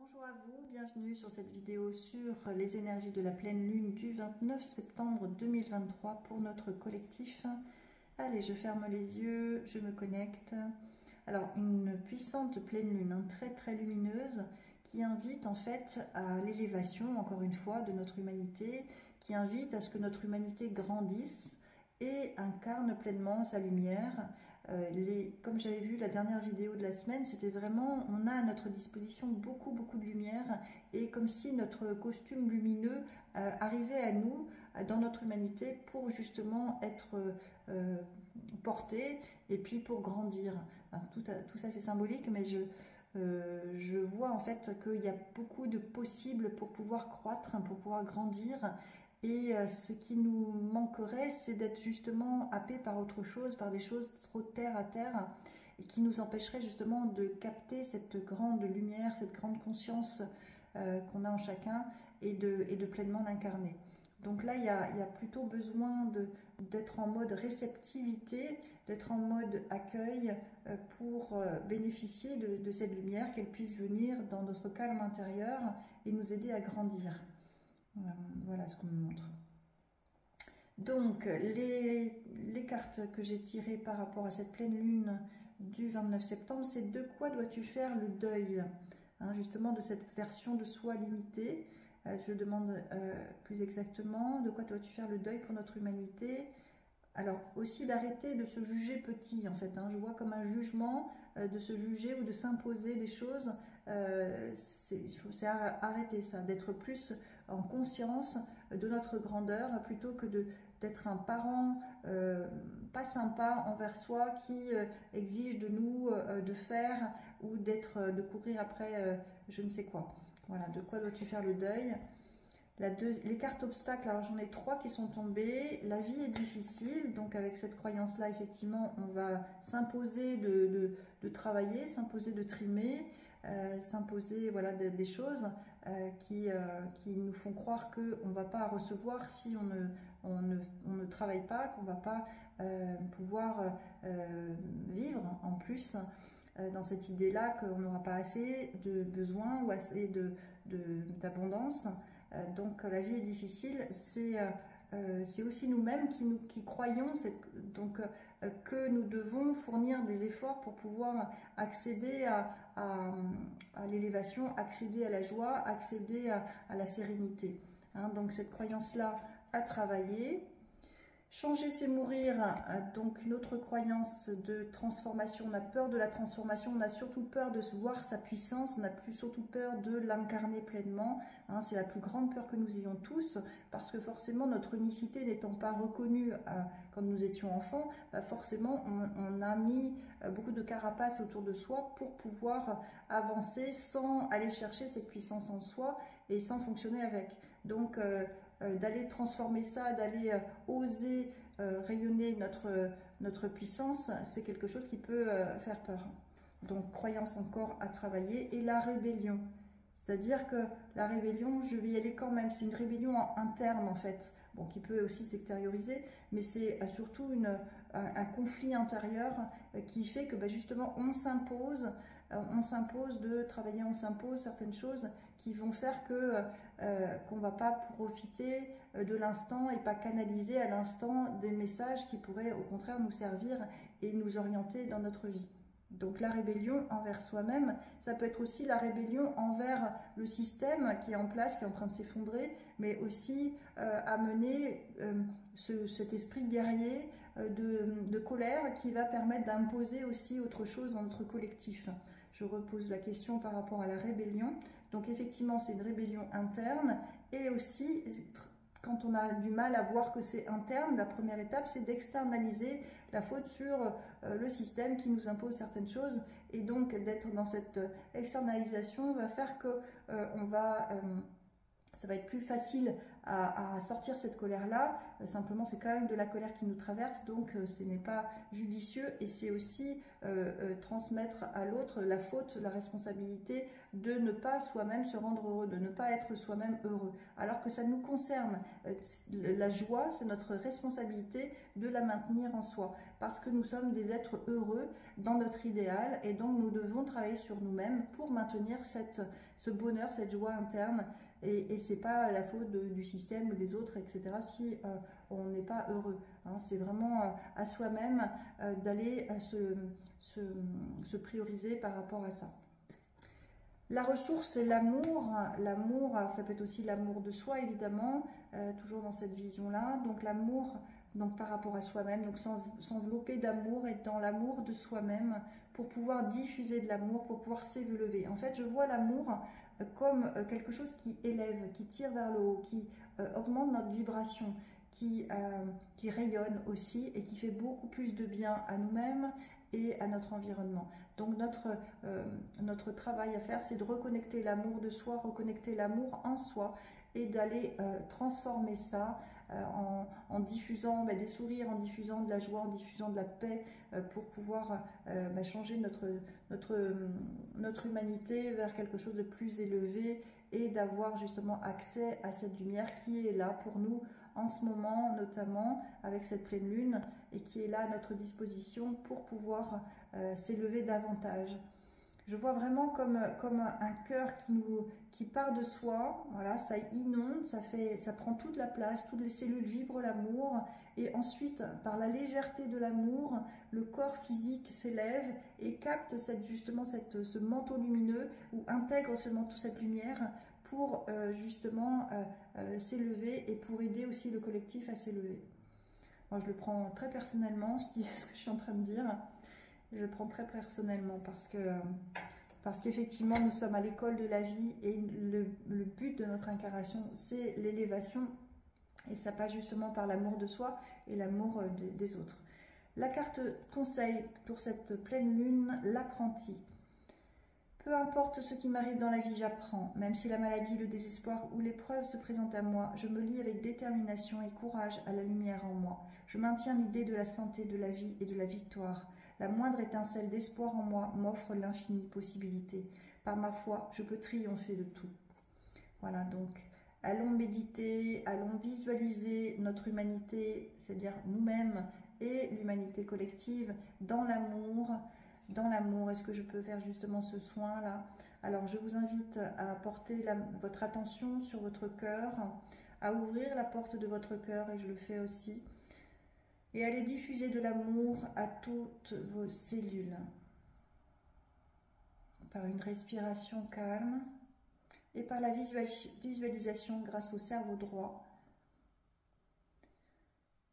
Bonjour à vous, bienvenue sur cette vidéo sur les énergies de la pleine lune du 29 septembre 2023 pour notre collectif. Allez, je ferme les yeux, je me connecte. Alors, une puissante pleine lune, très lumineuse, qui invite en fait à l'élévation, encore une fois, de notre humanité, qui invite à ce que notre humanité grandisse et incarne pleinement sa lumière. Comme j'avais vu la dernière vidéo de la semaine, c'était vraiment, on a à notre disposition beaucoup de lumière, et comme si notre costume lumineux arrivait à nous, dans notre humanité, pour justement être porté, et puis pour grandir. Enfin, tout ça c'est symbolique, mais je vois en fait qu'il y a beaucoup de possibles pour pouvoir croître, pour pouvoir grandir. Et ce qui nous manquerait, c'est d'être justement happé par autre chose, par des choses trop terre à terre, et qui nous empêcherait justement de capter cette grande lumière, cette grande conscience qu'on a en chacun, et de pleinement l'incarner. Donc là, il y a plutôt besoin d'être en mode réceptivité, d'être en mode accueil pour bénéficier de cette lumière, qu'elle puisse venir dans notre calme intérieur et nous aider à grandir. Voilà ce qu'on me montre. Donc, les cartes que j'ai tirées par rapport à cette pleine lune du 29 septembre, c'est de quoi dois-tu faire le deuil, hein, justement de cette version de soi limitée. Je demande plus exactement, de quoi dois-tu faire le deuil pour notre humanité? Alors, aussi d'arrêter de se juger petit, en fait. Je vois comme un jugement, de se juger ou de s'imposer des choses. C'est arrêter ça, d'être plus en conscience de notre grandeur, plutôt que d'être un parent pas sympa envers soi, qui exige de nous de faire, ou de courir après je ne sais quoi. Voilà, de quoi dois-tu faire le deuil? Les cartes obstacles, alors j'en ai 3 qui sont tombées. La vie est difficile, donc avec cette croyance-là, effectivement, on va s'imposer de travailler, s'imposer de trimer, s'imposer voilà, des choses qui nous font croire qu'on ne va pas recevoir si on ne travaille pas, qu'on ne va pas pouvoir vivre en plus. Dans cette idée-là qu'on n'aura pas assez de besoins ou assez d'abondance. Donc la vie est difficile, c'est aussi nous-mêmes qui croyons que nous devons fournir des efforts pour pouvoir accéder à l'élévation, accéder à la joie, accéder à la sérénité. Donc cette croyance-là à travailler. Changer, c'est mourir, donc une autre croyance de transformation. On a peur de la transformation, on a surtout peur de se voir sa puissance, on a surtout peur de l'incarner pleinement. C'est la plus grande peur que nous ayons tous, parce que forcément notre unicité n'étant pas reconnue quand nous étions enfants, forcément on a mis beaucoup de carapace autour de soi pour pouvoir avancer sans aller chercher cette puissance en soi et sans fonctionner avec. Donc d'aller transformer ça, d'aller oser rayonner notre puissance, c'est quelque chose qui peut faire peur. Donc croyance encore à travailler. Et la rébellion, c'est-à-dire que la rébellion, je vais y aller quand même, c'est une rébellion interne en fait, bon, qui peut aussi s'extérioriser, mais c'est surtout un conflit intérieur qui fait que justement on s'impose de travailler, on s'impose certaines choses qui vont faire qu'on ne va pas profiter de l'instant et pas canaliser à l'instant des messages qui pourraient au contraire nous servir et nous orienter dans notre vie. Donc la rébellion envers soi-même, ça peut être aussi la rébellion envers le système qui est en place, qui est en train de s'effondrer, mais aussi amener cet esprit guerrier de colère qui va permettre d'imposer aussi autre chose dans notre collectif. Je repose la question par rapport à la rébellion. Donc effectivement, c'est une rébellion interne, et aussi quand on a du mal à voir que c'est interne, la première étape, c'est d'externaliser la faute sur le système qui nous impose certaines choses. Et donc, d'être dans cette externalisation va faire que ça va être plus facile à sortir cette colère-là. Simplement, c'est quand même de la colère qui nous traverse, donc ce n'est pas judicieux et c'est aussi transmettre à l'autre la faute, la responsabilité de ne pas soi-même se rendre heureux, de ne pas être soi-même heureux. Alors que ça nous concerne, la joie, c'est notre responsabilité de la maintenir en soi, parce que nous sommes des êtres heureux dans notre idéal et donc nous devons travailler sur nous-mêmes pour maintenir ce bonheur, cette joie interne. Et ce n'est pas la faute du système ou des autres, etc. si on n'est pas heureux. Hein. C'est vraiment à soi-même d'aller se prioriser par rapport à ça. La ressource, c'est l'amour. L'amour, alors ça peut être aussi l'amour de soi, évidemment, toujours dans cette vision-là. Donc l'amour, donc par rapport à soi-même, donc s'envelopper d'amour, être dans l'amour de soi-même pour pouvoir diffuser de l'amour, pour pouvoir s'élever. En fait, je vois l'amour comme quelque chose qui élève, qui tire vers le haut, qui augmente notre vibration, qui rayonne aussi et qui fait beaucoup plus de bien à nous-mêmes et à notre environnement. Donc notre travail à faire, c'est de reconnecter l'amour de soi, reconnecter l'amour en soi et d'aller transformer ça en diffusant des sourires, en diffusant de la joie, en diffusant de la paix pour pouvoir changer notre humanité vers quelque chose de plus élevé et d'avoir justement accès à cette lumière qui est là pour nous en ce moment, notamment avec cette pleine lune, et qui est là à notre disposition pour pouvoir s'élever davantage. Je vois vraiment comme un cœur qui part de soi, voilà, ça inonde, ça prend toute la place, toutes les cellules vibrent l'amour, et ensuite, par la légèreté de l'amour, le corps physique s'élève et capte justement ce manteau lumineux, ou intègre cette lumière pour justement s'élever et pour aider aussi le collectif à s'élever. Moi, je le prends très personnellement, ce que je suis en train de dire. Je le prends très personnellement parce qu'effectivement, nous sommes à l'école de la vie et le but de notre incarnation, c'est l'élévation. Et ça passe justement par l'amour de soi et l'amour des autres. La carte conseil pour cette pleine lune, l'apprenti. Peu importe ce qui m'arrive dans la vie, j'apprends. Même si la maladie, le désespoir ou l'épreuve se présentent à moi, je me lie avec détermination et courage à la lumière en moi. Je maintiens l'idée de la santé, de la vie et de la victoire. La moindre étincelle d'espoir en moi m'offre l'infinie possibilité. Par ma foi, je peux triompher de tout. Voilà, donc allons méditer, allons visualiser notre humanité, c'est-à-dire nous-mêmes et l'humanité collective dans l'amour. Dans l'amour, est-ce que je peux faire justement ce soin-là? Alors, je vous invite à porter votre attention sur votre cœur, à ouvrir la porte de votre cœur, et je le fais aussi, et aller diffuser de l'amour à toutes vos cellules. Par une respiration calme et par la visualisation grâce au cerveau droit.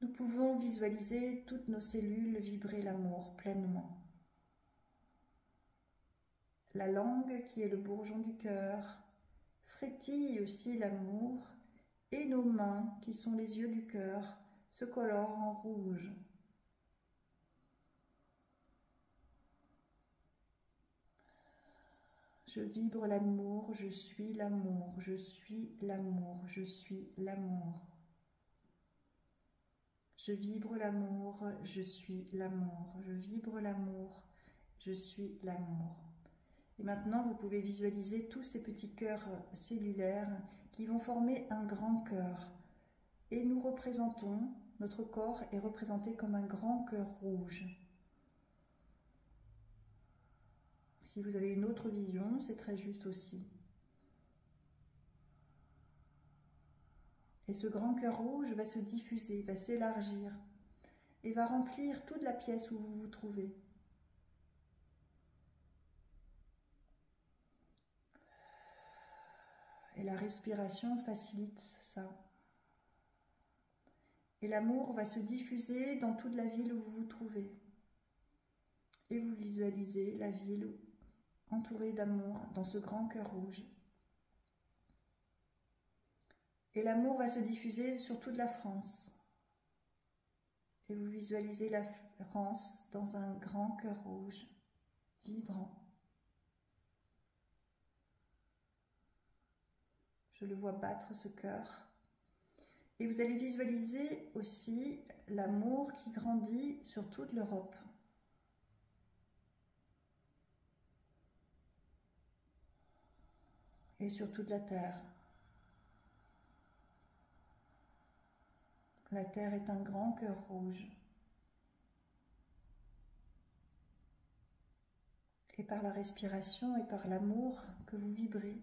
Nous pouvons visualiser toutes nos cellules vibrer l'amour pleinement. La langue, qui est le bourgeon du cœur, frétille aussi l'amour, et nos mains, qui sont les yeux du cœur, se colorent en rouge. Je vibre l'amour, je suis l'amour, je suis l'amour, je suis l'amour. Je vibre l'amour, je suis l'amour, je vibre l'amour, je suis l'amour. Et maintenant, vous pouvez visualiser tous ces petits cœurs cellulaires qui vont former un grand cœur. Et nous représentons, notre corps est représenté comme un grand cœur rouge. Si vous avez une autre vision, c'est très juste aussi. Et ce grand cœur rouge va se diffuser, va s'élargir et va remplir toute la pièce où vous vous trouvez. Et la respiration facilite ça. Et l'amour va se diffuser dans toute la ville où vous vous trouvez. Et vous visualisez la ville entourée d'amour dans ce grand cœur rouge. Et l'amour va se diffuser sur toute la France. Et vous visualisez la France dans un grand cœur rouge, vibrant. Je le vois battre ce cœur. Et vous allez visualiser aussi l'amour qui grandit sur toute l'Europe. Et sur toute la Terre. La Terre est un grand cœur rouge. Et par la respiration et par l'amour que vous vibrez,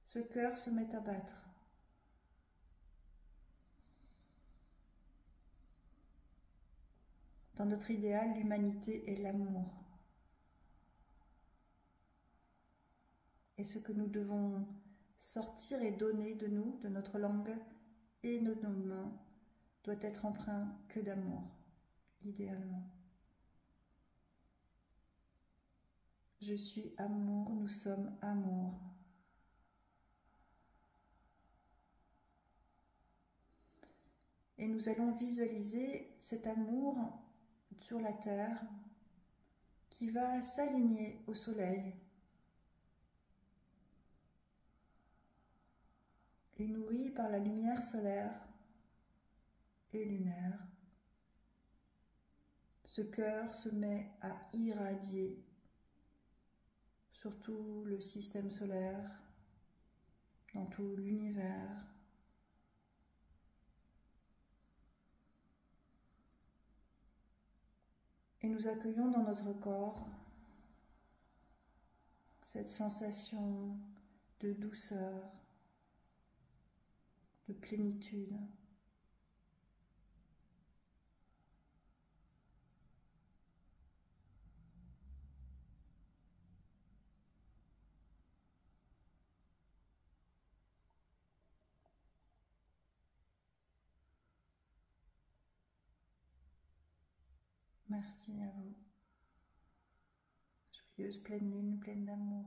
ce cœur se met à battre. Dans notre idéal, l'humanité est l'amour. Et ce que nous devons sortir et donner de nous, de notre langue et de nos mains, doit être empreint que d'amour, idéalement. Je suis amour, nous sommes amour. Et nous allons visualiser cet amour sur la terre qui va s'aligner au soleil et nourri par la lumière solaire et lunaire. Ce cœur se met à irradier sur tout le système solaire, dans tout l'univers. Et nous accueillons dans notre corps cette sensation de douceur, de plénitude. Merci à vous. Joyeuse pleine lune, pleine d'amour.